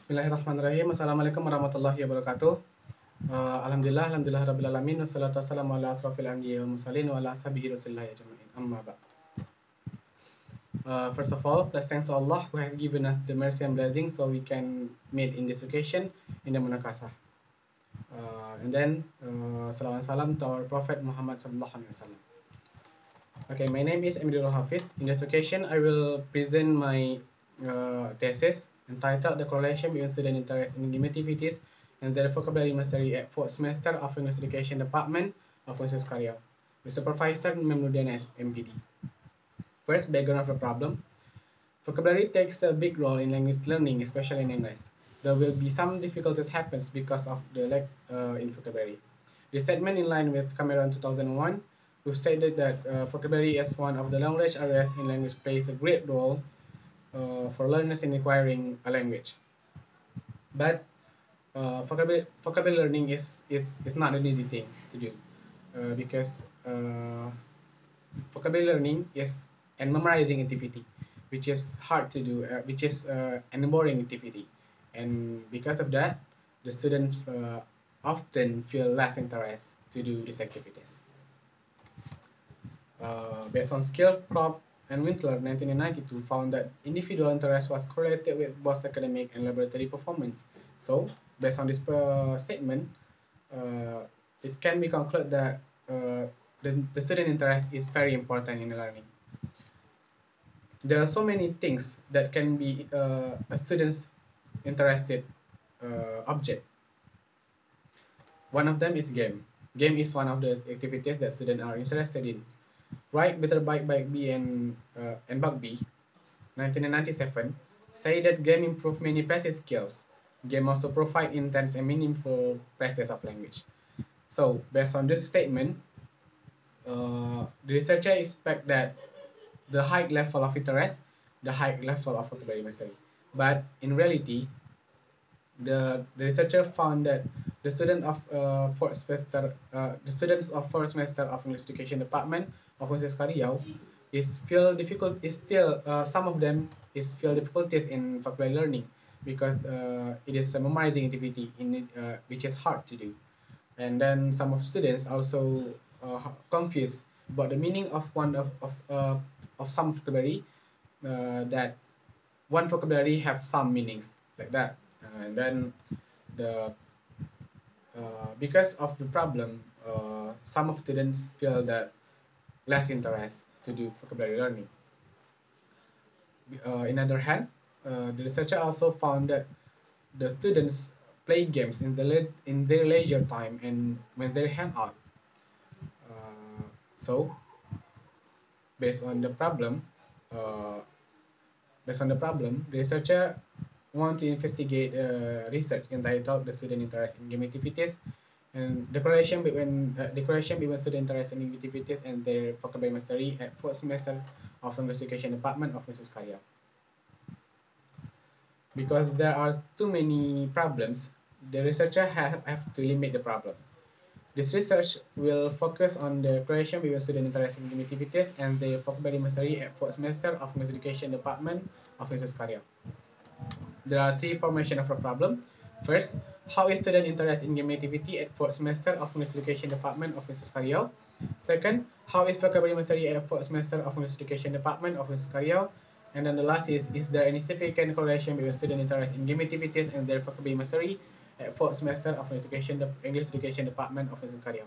Bismillahirrahmanirrahim. Assalamualaikum warahmatullahi wabarakatuh. Alhamdulillah rabbil alamin. Wassalatu wassalamu ala asrafil anbiya'i wal mursalin wa ala ashabihi rasulillahi ajma'in. Amma ba'd. First of all, let's thank to Allah who has given us the mercy and blessing so we can meet in this occasion in the Munaqasah. And then salam and salam to our Prophet Muhammad sallallahu alaihi wasallam. Okay, my name is M.Ridho Hafiz. In this occasion, I will present my thesis entitled The Correlation Between Student Interest in Game Activities and Their Vocabulary Mastery at 4th Semester of English Education Department of SUSKA, with Supervisor M.Ridho as MPD. First, background of the problem. Vocabulary takes a big role in language learning, especially in English. There will be some difficulties happens because of the lack in vocabulary. This statement in line with Cameron 2001, who stated that vocabulary as one of the language areas in language plays a great role for learners in acquiring a language. But vocabulary learning is not an easy thing to do because vocabulary learning is a memorizing activity, which is hard to do, which is an boring activity, and because of that, the students often feel less interest to do these activities. Based on Skill, Prop, and Winkler 1992 found that individual interest was correlated with both academic and laboratory performance. So, based on this statement, it can be concluded that the student interest is very important in learning. There are so many things that can be a student's interested object. One of them is game. Game is one of the activities that students are interested in. Wright, Bitterbike, Bike B, and Bugbee, 1997, say that game improve many practice skills. Game also provide intense and meaningful practice of language. So, based on this statement, the researcher expect that the high level of interest, the high level of vocabulary mastery. But in reality, the researcher found that the students of fourth semester of English Education Department of SUSKA is still some of them is feel difficulties in vocabulary learning because it is a memorizing activity which is hard to do, and then some of students also confused about the meaning of one of some vocabulary, that one vocabulary have some meanings like that, and then the because of the problem, some of students feel that less interest to do vocabulary learning. In other hand, the researcher also found that the students play games in their leisure time and when they hang out. So, based on the problem, uh, the researcher want to investigate research entitled "The Student Interest in Game Activities" and the correlation between student interest in game activities and their vocabulary mastery at 4th semester of English Education Department of SUSKA. Because there are too many problems, the researcher have to limit the problem. This research will focus on the correlation between student interest in game activities and their vocabulary mastery at 4th semester of English Education Department of SUSKA. There are three formations of a problem. First, how is student interest in game activity at 4th semester of English Education Department of SUSKA? Second, how is vocabulary mastery at 4th semester of English Education Department of SUSKA? And then the last is there any significant correlation between student interest in game activities and their vocabulary mastery at 4th semester of English Education Department of SUSKA?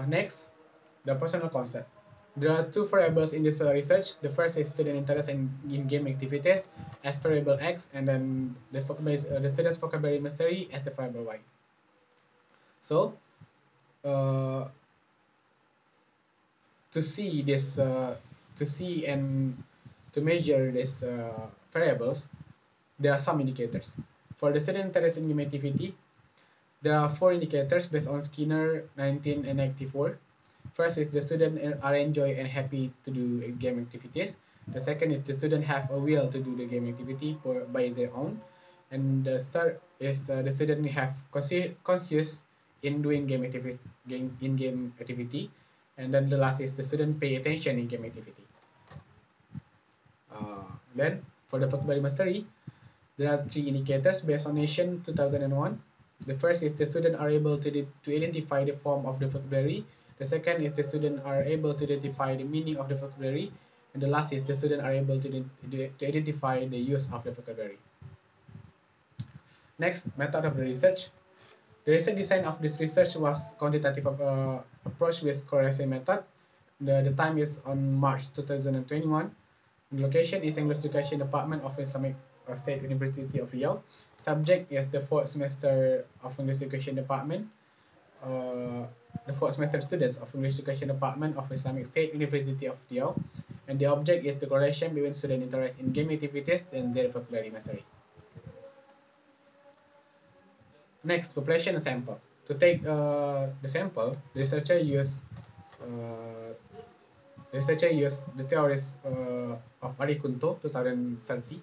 Next, the personal concept. There are two variables in this research. The first is student interest in game activities as variable X, and then the student's vocabulary mastery as a variable Y. So, to see and to measure these variables, there are some indicators. For the student interest in game activity, there are 4 indicators based on Skinner 1994. First is the student are enjoy and happy to do game activities. The second is the student have a will to do the game activity by their own. And the third is the student have conscious in doing game activity. And then the last is the student pay attention in game activity. Then for the vocabulary mastery, There are three indicators based on nation 2001. The first is the student are able to identify the form of the vocabulary. The second is the student are able to identify the meaning of the vocabulary. And the last is the student are able to identify the use of the vocabulary. Next, method of the research. The research design of this research was quantitative approach with correlation method. The time is on March 2021. The location is English Education Department of Islamic State University of Riau. Subject is the fourth semester of English Education Department. The fourth semester students of English Education Department of Islamic State University of Riau. And the object is the correlation between student interest in game activities and their vocabulary mastery. Next, population sample. To take the sample, the researcher used the theories of Ari Kunto 2030,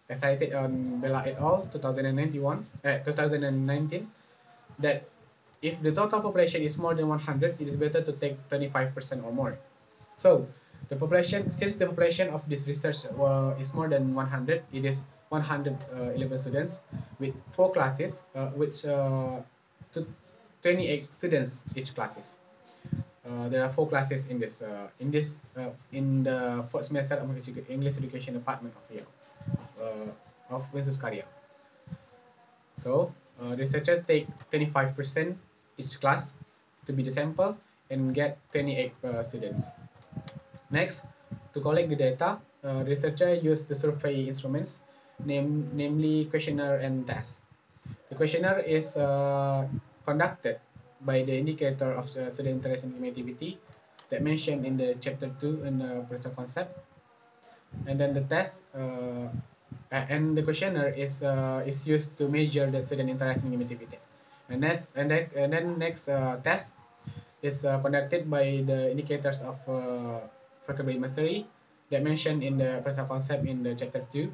as cited on Bella et al. 2019, that if the total population is more than 100, it is better to take 25% or more. So the population, since the population of this research is more than 100, it is 111 students with 4 classes, which 28 students each classes. There are 4 classes in the fourth semester of English Education Department of Riau, of SUSKA. So researchers take 25% each class to be the sample and get 28 students. Next, to collect the data, researcher used the survey instruments, namely questionnaire and test. The questionnaire is conducted by the indicator of the student interest in activity that mentioned in the chapter 2 in the personal concept. And then the test and the questionnaire is used to measure the student interest in activities. And then next test is conducted by the indicators of vocabulary mastery that mentioned in the personal concept in the chapter 2.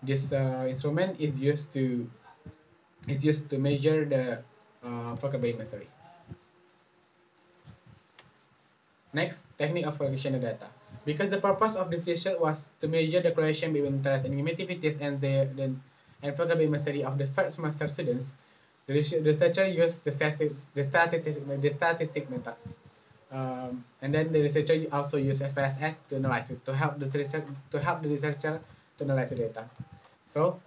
This instrument is used to measure the vocabulary mastery. Next, technique of collection of data. Because the purpose of this research was to measure the correlation between interest in activities and vocabulary mastery of the first semester students, the researcher used the statistic method. And then the researcher also used SPSS to analyze it, to help the researcher to analyze the data. So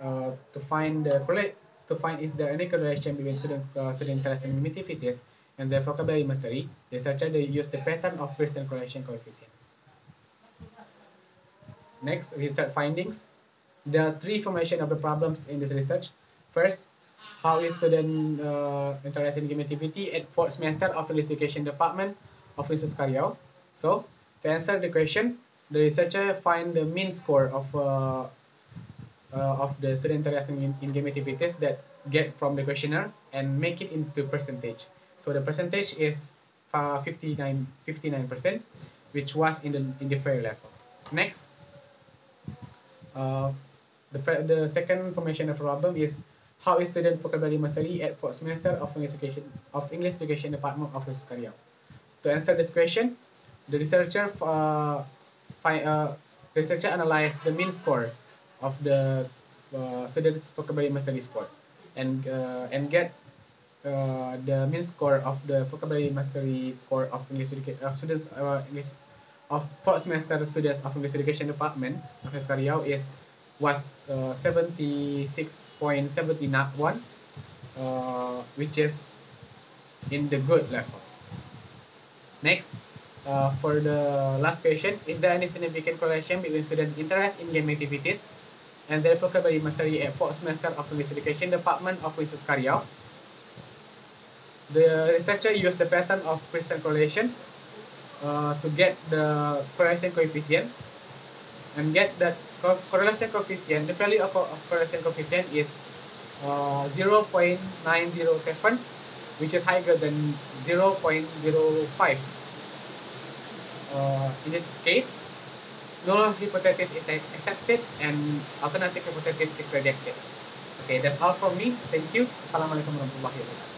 to find is there any correlation between student interest in activities and their vocabulary mastery, the researcher used the pattern of Pearson correlation coefficient. Next, research findings. There are 3 formation of the problems in this research. First, how is student interest in game activity at 4th semester of English Education Department of SUSKA Riau. So, to answer the question, the researcher find the mean score of the student interest in game activities that get from the questionnaire and make it into percentage. So the percentage is 59%, which was in the fair level. Next, the second formation of problem is how is student vocabulary mastery at 4th semester of English Education Department of SUSKA Riau. To answer this question, the researcher analyzed the mean score of the students' vocabulary mastery score and get the mean score of the vocabulary mastery score of students of 4th semester students of English Education Department of SUSKA Riau was 76.71, which is in the good level. Next, for the last question, is there any significant correlation between students' interest in game activities and their vocabulary mastery at 4th semester of English Education Department of SUSKA Riau? The researcher used the pattern of Pearson correlation to get the correlation coefficient and get that correlation coefficient. The value of correlation coefficient is 0.907, which is higher than 0.05. In this case, null hypothesis is accepted and alternative hypothesis is rejected. Okay, that's all from me. Thank you. Assalamualaikum warahmatullahi wabarakatuh.